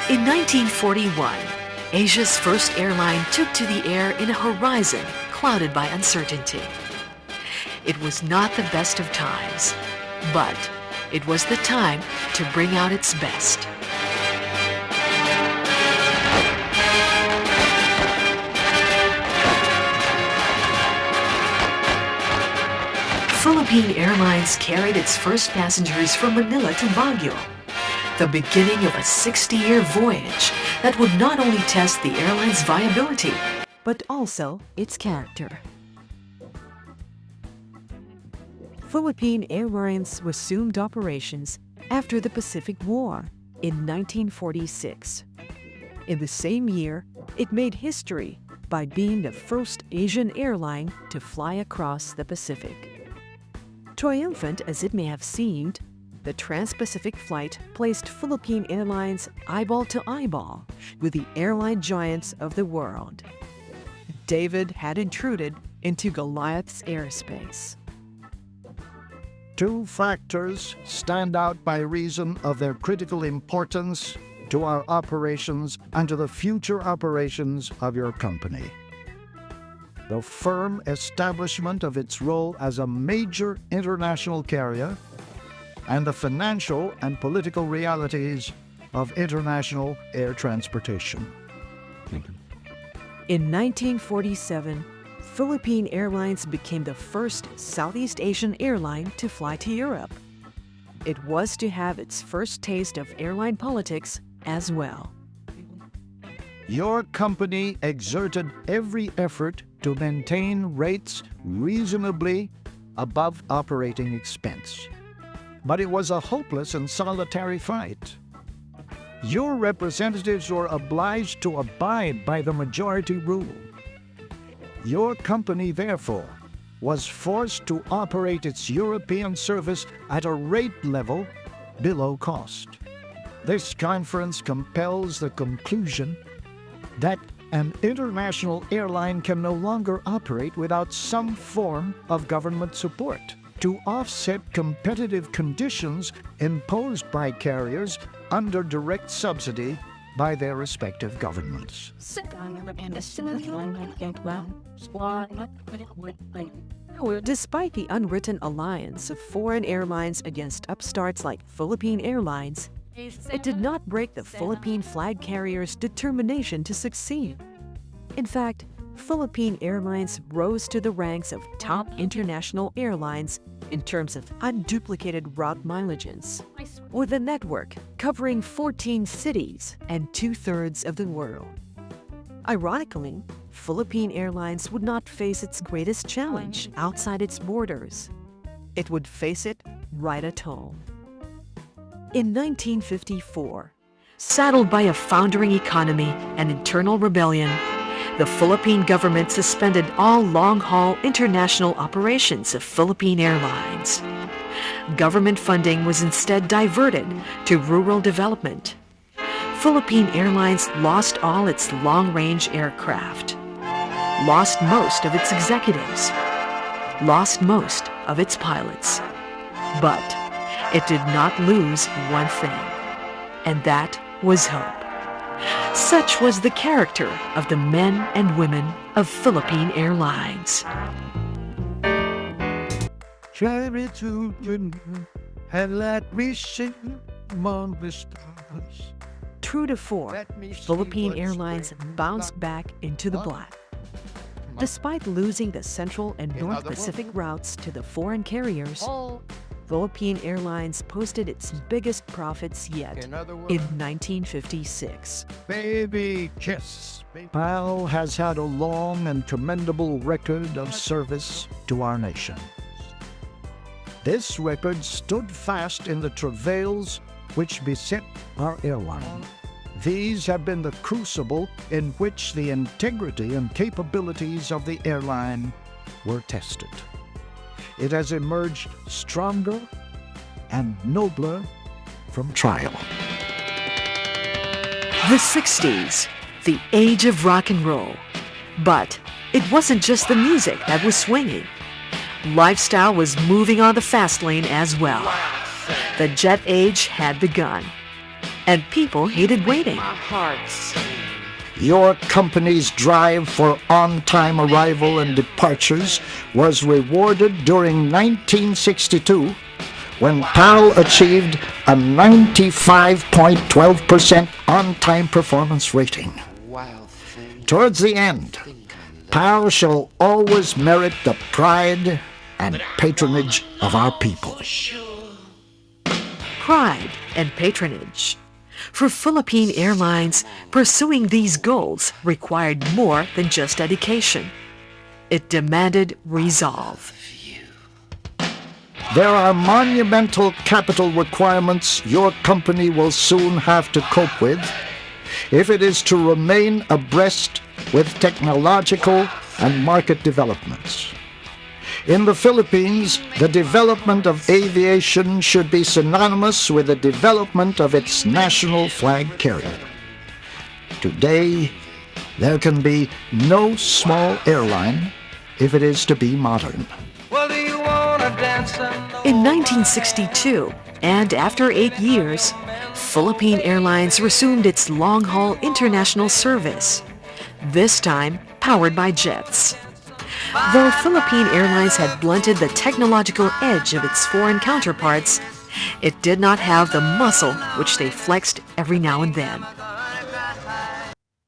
In 1941, Asia's first airline took to the air in a horizon clouded by uncertainty. It was not the best of times, but it was the time to bring out its best. Philippine Airlines carried its first passengers from Manila to Baguio, the beginning of a 60-year voyage that would not only test the airline's viability, but also its character. Philippine Airlines resumed operations after the Pacific War in 1946. In the same year, it made history by being the first Asian airline to fly across the Pacific. Triumphant as it may have seemed, the Trans-Pacific flight placed Philippine Airlines eyeball to eyeball with the airline giants of the world. David had intruded into Goliath's airspace. Two factors stand out by reason of their critical importance to our operations and to the future operations of your company. The firm establishment of its role as a major international carrier and the financial and political realities of international air transportation. In 1947, Philippine Airlines became the first Southeast Asian airline to fly to Europe. It was to have its first taste of airline politics as well. Your company exerted every effort to maintain rates reasonably above operating expense. But it was a hopeless and solitary fight. Your representatives were obliged to abide by the majority rule. Your company, therefore, was forced to operate its European service at a rate level below cost. This conference compels the conclusion that an international airline can no longer operate without some form of government support to offset competitive conditions imposed by carriers under direct subsidy by their respective governments. Despite the unwritten alliance of foreign airlines against upstarts like Philippine Airlines, it did not break the Philippine flag carrier's determination to succeed. In fact, Philippine Airlines rose to the ranks of top international airlines in terms of unduplicated route mileages, with a network covering 14 cities and 2/3 of the world. Ironically, Philippine Airlines would not face its greatest challenge outside its borders. It would face it right at home. In 1954, saddled by a foundering economy and internal rebellion, the Philippine government suspended all long-haul international operations of Philippine Airlines. Government funding was instead diverted to rural development. Philippine Airlines lost all its long-range aircraft, lost most of its executives, lost most of its pilots. But it did not lose one thing, and that was hope. Such was the character of the men and women of Philippine Airlines. Carry to and let me sing among the stars. True to form, Philippine Airlines bounced back into the black. Despite losing the Central and North Pacific routes to the foreign carriers, Philippine Airlines posted its biggest profits yet in 1956. Baby kiss. PAL has had a long and commendable record of service to our nation. This record stood fast in the travails which beset our airline. These have been the crucible in which the integrity and capabilities of the airline were tested. It has emerged stronger and nobler from trial. The 60s, the age of rock and roll. But it wasn't just the music that was swinging. Lifestyle was moving on the fast lane as well. The jet age had begun, and people hated waiting. Your company's drive for on-time arrival and departures was rewarded during 1962 when PAL achieved a 95.12% on-time performance rating. Towards the end, PAL shall always merit the pride and patronage of our people. Pride and patronage. For Philippine Airlines, pursuing these goals required more than just dedication. It demanded resolve. There are monumental capital requirements your company will soon have to cope with if it is to remain abreast with technological and market developments. In the Philippines, the development of aviation should be synonymous with the development of its national flag carrier. Today, there can be no small airline if it is to be modern. In 1962, and after 8 years, Philippine Airlines resumed its long-haul international service, this time powered by jets. Though Philippine Airlines had blunted the technological edge of its foreign counterparts, it did not have the muscle which they flexed every now and then.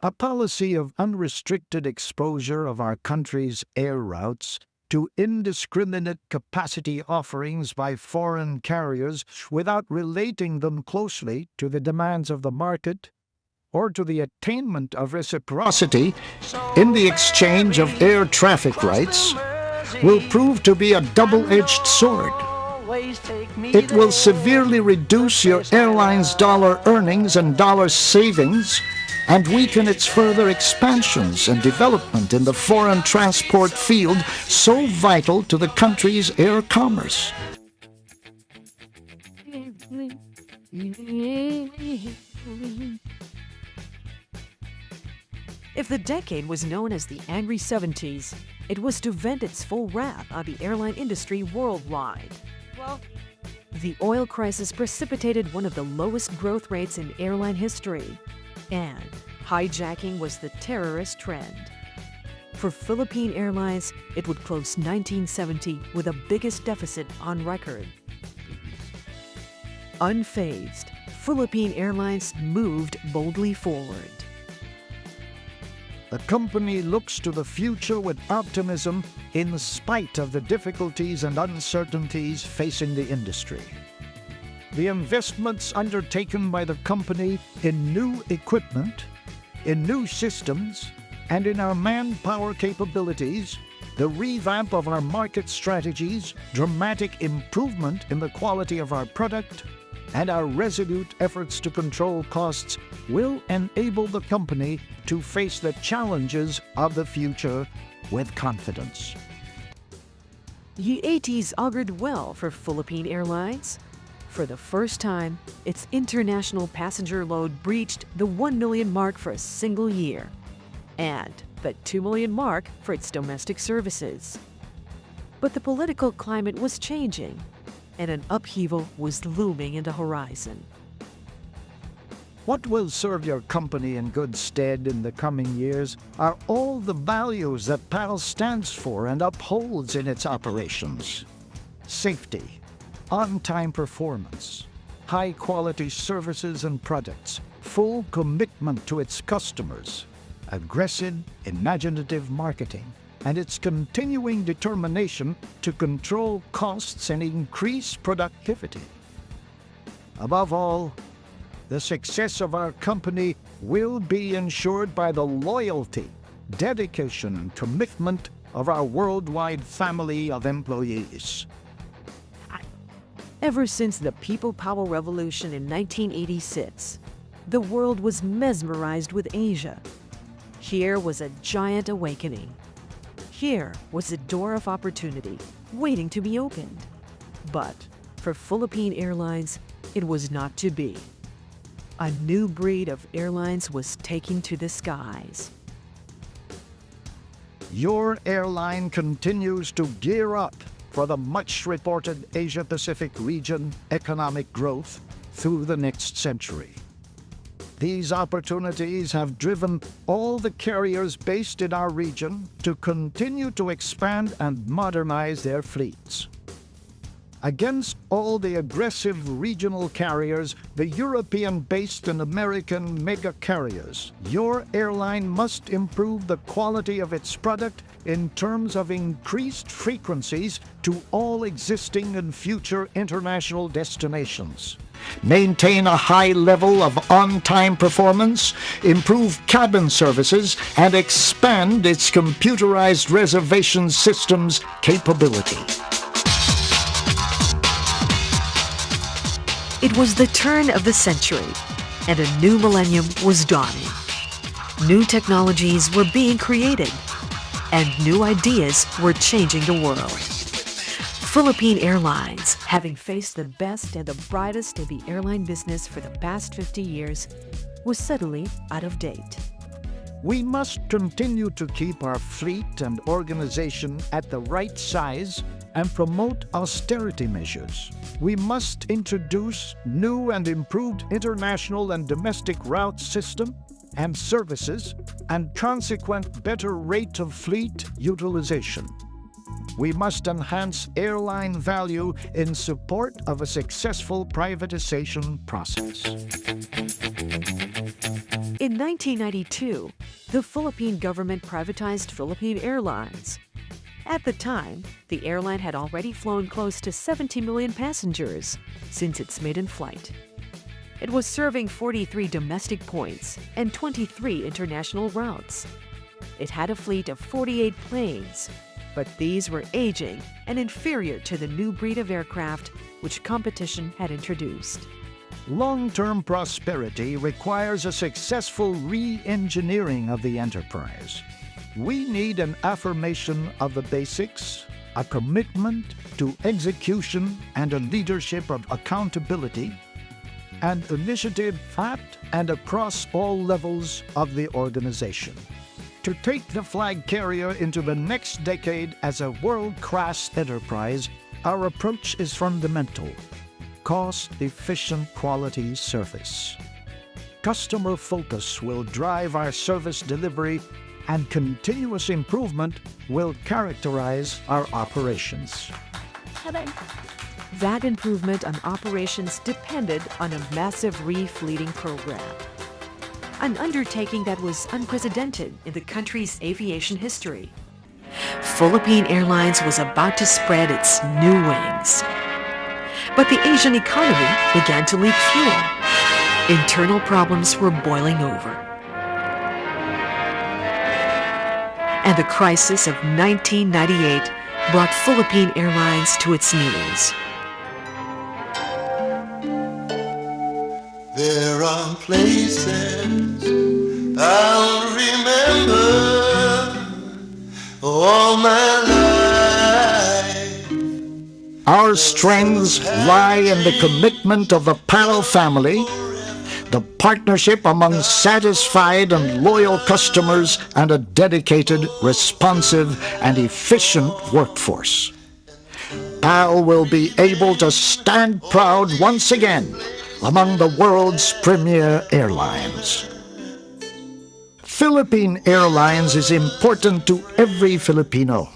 A policy of unrestricted exposure of our country's air routes to indiscriminate capacity offerings by foreign carriers without relating them closely to the demands of the market or to the attainment of reciprocity in the exchange of air traffic rights will prove to be a double-edged sword. It will severely reduce your airline's dollar earnings and dollar savings and weaken its further expansions and development in the foreign transport field so vital to the country's air commerce. If the decade was known as the Angry 70s, it was to vent its full wrath on the airline industry worldwide. The oil crisis precipitated one of the lowest growth rates in airline history, and hijacking was the terrorist trend. For Philippine Airlines, it would close 1970 with the biggest deficit on record. Unfazed, Philippine Airlines moved boldly forward. The company looks to the future with optimism in spite of the difficulties and uncertainties facing the industry. The investments undertaken by the company in new equipment, in new systems, and in our manpower capabilities, the revamp of our market strategies, dramatic improvement in the quality of our product, and our resolute efforts to control costs will enable the company to face the challenges of the future with confidence. The 80s augured well for Philippine Airlines. For the first time, its international passenger load breached the 1 million mark for a single year, and the 2 million mark for its domestic services. But the political climate was changing, and an upheaval was looming in the horizon. What will serve your company in good stead in the coming years are all the values that PAL stands for and upholds in its operations. Safety, on-time performance, high-quality services and products, full commitment to its customers, aggressive, imaginative marketing, and its continuing determination to control costs and increase productivity. Above all, the success of our company will be ensured by the loyalty, dedication, and commitment of our worldwide family of employees. Ever since the People Power Revolution in 1986, the world was mesmerized with Asia. Here was a giant awakening. Here was a door of opportunity waiting to be opened. But for Philippine Airlines, it was not to be. A new breed of airlines was taking to the skies. Your airline continues to gear up for the much-reported Asia-Pacific region economic growth through the next century. These opportunities have driven all the carriers based in our region to continue to expand and modernize their fleets. Against all the aggressive regional carriers, the European-based and American mega carriers, your airline must improve the quality of its product in terms of increased frequencies to all existing and future international destinations. Maintain a high level of on-time performance, improve cabin services, and expand its computerized reservation systems capability. It was the turn of the century, and a new millennium was dawning. New technologies were being created, and new ideas were changing the world. Philippine Airlines, having faced the best and the brightest in the airline business for the past 50 years, was suddenly out of date. We must continue to keep our fleet and organization at the right size and promote austerity measures. We must introduce new and improved international and domestic route system and services and consequent better rate of fleet utilization. We must enhance airline value in support of a successful privatization process. In 1992, the Philippine government privatized Philippine Airlines. At the time, the airline had already flown close to 70 million passengers since its maiden flight. It was serving 43 domestic points and 23 international routes. It had a fleet of 48 planes, but these were aging and inferior to the new breed of aircraft which competition had introduced. Long-term prosperity requires a successful re-engineering of the enterprise. We need an affirmation of the basics, a commitment to execution and a leadership of accountability, and initiative at and across all levels of the organization. To take the flag carrier into the next decade as a world-class enterprise, our approach is fundamental: cost-efficient quality service. Customer focus will drive our service delivery, and continuous improvement will characterize our operations. That improvement on operations depended on a massive refleeting program, an undertaking that was unprecedented in the country's aviation history. Philippine Airlines was about to spread its new wings. But the Asian economy began to leak fuel. Internal problems were boiling over. And the crisis of 1998 brought Philippine Airlines to its knees. There are places I'll remember all my life. Our strengths lie in the commitment of the PAL family, the partnership among satisfied and loyal customers, and a dedicated, responsive, and efficient workforce. PAL will be able to stand proud once again among the world's premier airlines. Philippine Airlines is important to every Filipino.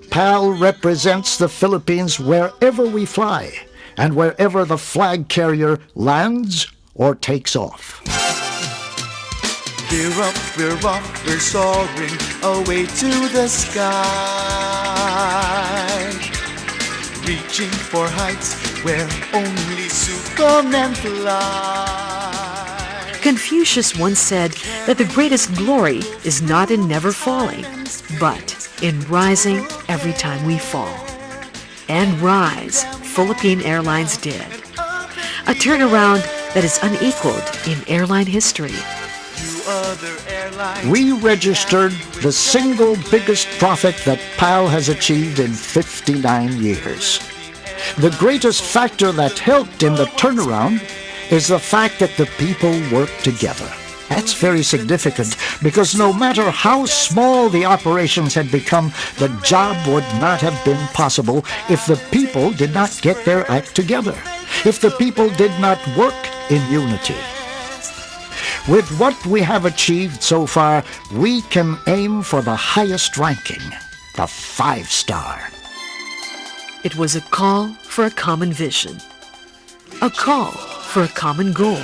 PAL represents the Philippines wherever we fly and wherever the flag carrier lands or takes off. We're up, we're off, we're soaring away to the sky, reaching for heights where only supermen fly. Confucius once said that the greatest glory is not in never falling, but in rising every time we fall. And rise, Philippine Airlines did. A turnaround that is unequaled in airline history. Other airlines. We registered the single biggest profit that PAL has achieved in 59 years. The greatest factor that helped in the turnaround is the fact that the people worked together. That's very significant because no matter how small the operations had become, the job would not have been possible if the people did not get their act together, if the people did not work in unity. With what we have achieved so far, we can aim for the highest ranking, the 5-star. It was a call for a common vision, a call for a common goal,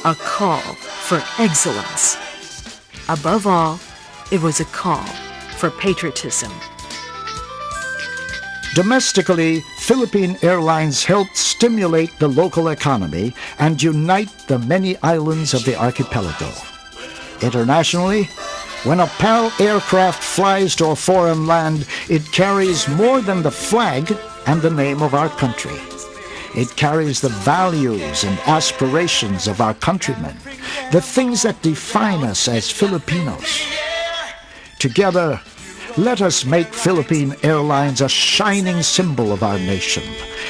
a call for excellence. Above all, it was a call for patriotism. Domestically, Philippine Airlines helped stimulate the local economy and unite the many islands of the archipelago. Internationally, when a PAL aircraft flies to a foreign land, it carries more than the flag and the name of our country. It carries the values and aspirations of our countrymen, the things that define us as Filipinos. Together, let us make Philippine Airlines a shining symbol of our nation,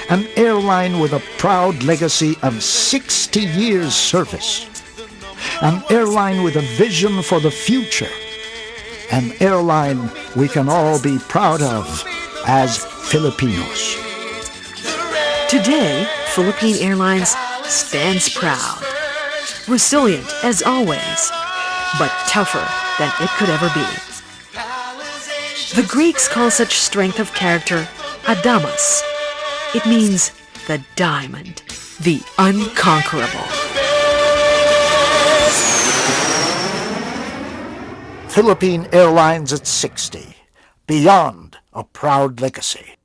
an airline with a proud legacy of 60 years' service, an airline with a vision for the future, an airline we can all be proud of as Filipinos. Today, Philippine Airlines stands proud, resilient as always, but tougher than it could ever be. The Greeks call such strength of character ADAMAS. It means the diamond, the unconquerable. Philippine Airlines at 60, beyond a proud legacy.